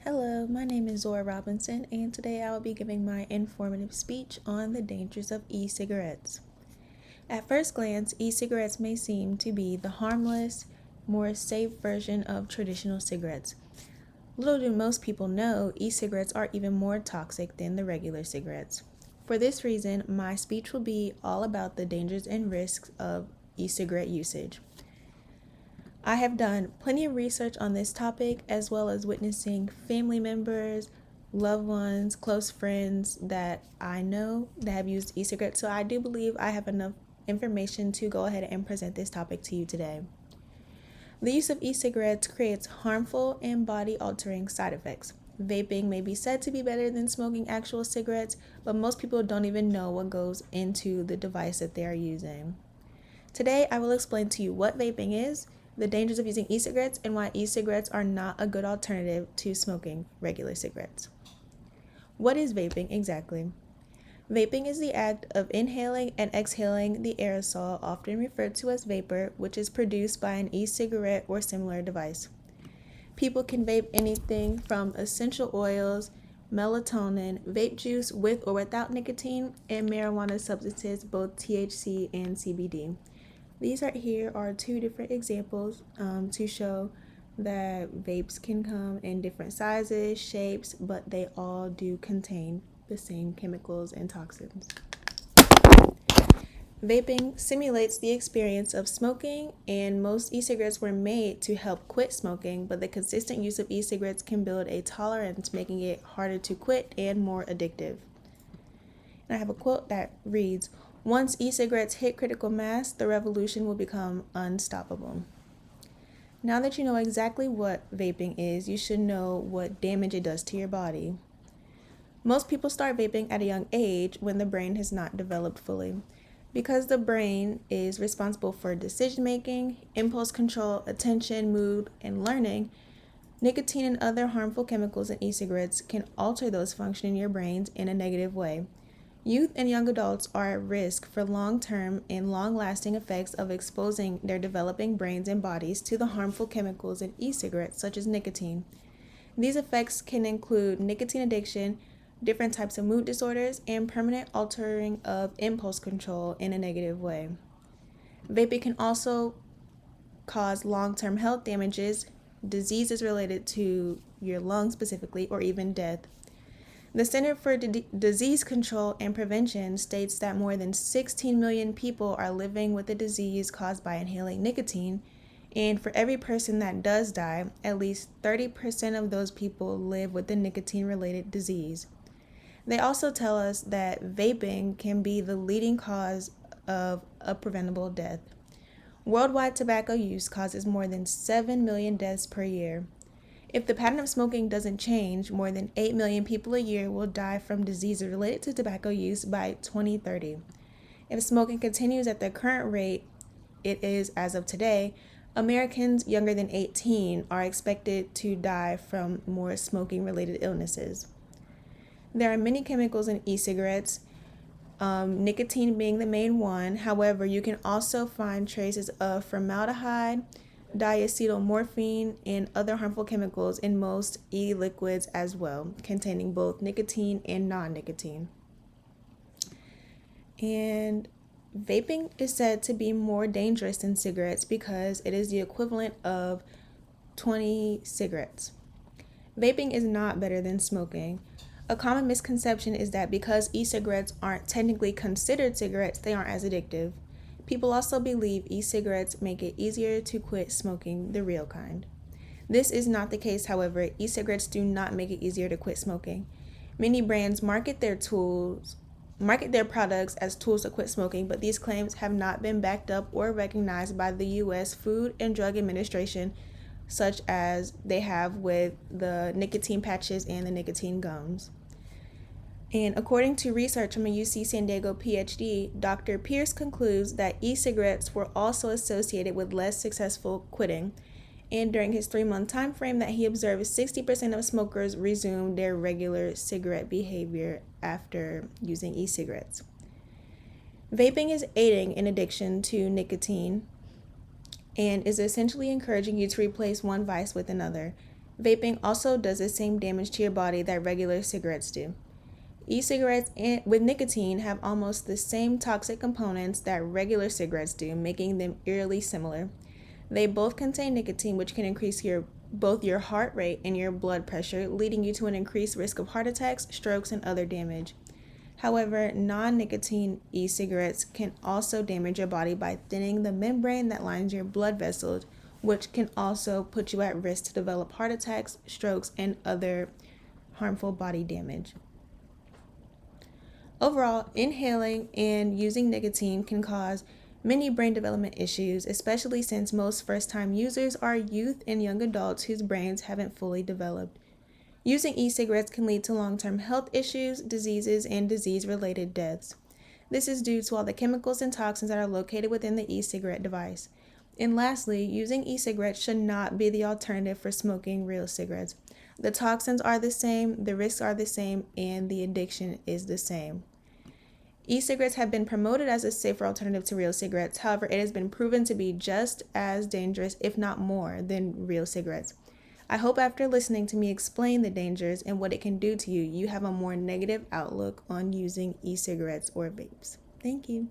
Hello, my name is Zora Robinson, and today I will be giving my informative speech on the dangers of e-cigarettes. At first glance, e-cigarettes may seem to be the harmless, more safe version of traditional cigarettes. Little do most people know, e-cigarettes are even more toxic than the regular cigarettes. For this reason, my speech will be all about the dangers and risks of e-cigarette usage. I have done plenty of research on this topic, as well as witnessing family members, loved ones, close friends that I know that have used e-cigarettes, so I do believe I have enough information to go ahead and present this topic to you today. The use of e-cigarettes creates harmful and body-altering side effects. Vaping may be said to be better than smoking actual cigarettes, but most people don't even know what goes into the device that they are using. Today, I will explain to you what vaping is, the dangers of using e-cigarettes, and why e-cigarettes are not a good alternative to smoking regular cigarettes. What is vaping exactly? Vaping is the act of inhaling and exhaling the aerosol, often referred to as vapor, which is produced by an e-cigarette or similar device. People can vape anything from essential oils, melatonin, vape juice with or without nicotine, and marijuana substances, both THC and CBD. These right here are two different examples to show that vapes can come in different sizes, shapes, but they all do contain the same chemicals and toxins. Vaping simulates the experience of smoking, and most e-cigarettes were made to help quit smoking, but the consistent use of e-cigarettes can build a tolerance, making it harder to quit and more addictive. And I have a quote that reads, "Once e-cigarettes hit critical mass, the revolution will become unstoppable." Now that you know exactly what vaping is, you should know what damage it does to your body. Most people start vaping at a young age when the brain has not developed fully. Because the brain is responsible for decision making, impulse control, attention, mood, and learning, nicotine and other harmful chemicals in e-cigarettes can alter those functions in your brains in a negative way. Youth and young adults are at risk for long-term and long-lasting effects of exposing their developing brains and bodies to the harmful chemicals in e-cigarettes, such as nicotine. These effects can include nicotine addiction, different types of mood disorders, and permanent altering of impulse control in a negative way. Vaping can also cause long-term health damages, diseases related to your lungs specifically, or even death. The Center for Disease Control and Prevention states that more than 16 million people are living with a disease caused by inhaling nicotine, and for every person that does die, at least 30% of those people live with a nicotine-related disease. They also tell us that vaping can be the leading cause of a preventable death. Worldwide tobacco use causes more than 7 million deaths per year. If the pattern of smoking doesn't change, more than 8 million people a year will die from diseases related to tobacco use by 2030. If smoking continues at the current rate it is as of today, Americans younger than 18 are expected to die from more smoking-related illnesses. There are many chemicals in e-cigarettes, nicotine being the main one. However, you can also find traces of formaldehyde, diacetylmorphine, and other harmful chemicals in most e-liquids as well, containing both nicotine and non-nicotine. And vaping is said to be more dangerous than cigarettes because it is the equivalent of 20 cigarettes. Vaping is not better than smoking. A common misconception is that because e-cigarettes aren't technically considered cigarettes, they aren't as addictive. People also believe e-cigarettes make it easier to quit smoking the real kind. This is not the case, however. E-cigarettes do not make it easier to quit smoking. Many brands market their products as tools to quit smoking, but these claims have not been backed up or recognized by the U.S. Food and Drug Administration, such as they have with the nicotine patches and the nicotine gums. And according to research from a UC San Diego PhD, Dr. Pierce concludes that e-cigarettes were also associated with less successful quitting. And during his 3-month time frame that he observed, 60% of smokers resumed their regular cigarette behavior after using e-cigarettes. Vaping is aiding in addiction to nicotine and is essentially encouraging you to replace one vice with another. Vaping also does the same damage to your body that regular cigarettes do. E-cigarettes with nicotine have almost the same toxic components that regular cigarettes do, making them eerily similar. They both contain nicotine, which can increase both your heart rate and your blood pressure, leading you to an increased risk of heart attacks, strokes, and other damage. However, non-nicotine e-cigarettes can also damage your body by thinning the membrane that lines your blood vessels, which can also put you at risk to develop heart attacks, strokes, and other harmful body damage. Overall, inhaling and using nicotine can cause many brain development issues, especially since most first-time users are youth and young adults whose brains haven't fully developed. Using e-cigarettes can lead to long-term health issues, diseases, and disease-related deaths. This is due to all the chemicals and toxins that are located within the e-cigarette device. And lastly, using e-cigarettes should not be the alternative for smoking real cigarettes. The toxins are the same, the risks are the same, and the addiction is the same. E-cigarettes have been promoted as a safer alternative to real cigarettes. However, it has been proven to be just as dangerous, if not more, than real cigarettes. I hope after listening to me explain the dangers and what it can do to you, you have a more negative outlook on using e-cigarettes or vapes. Thank you.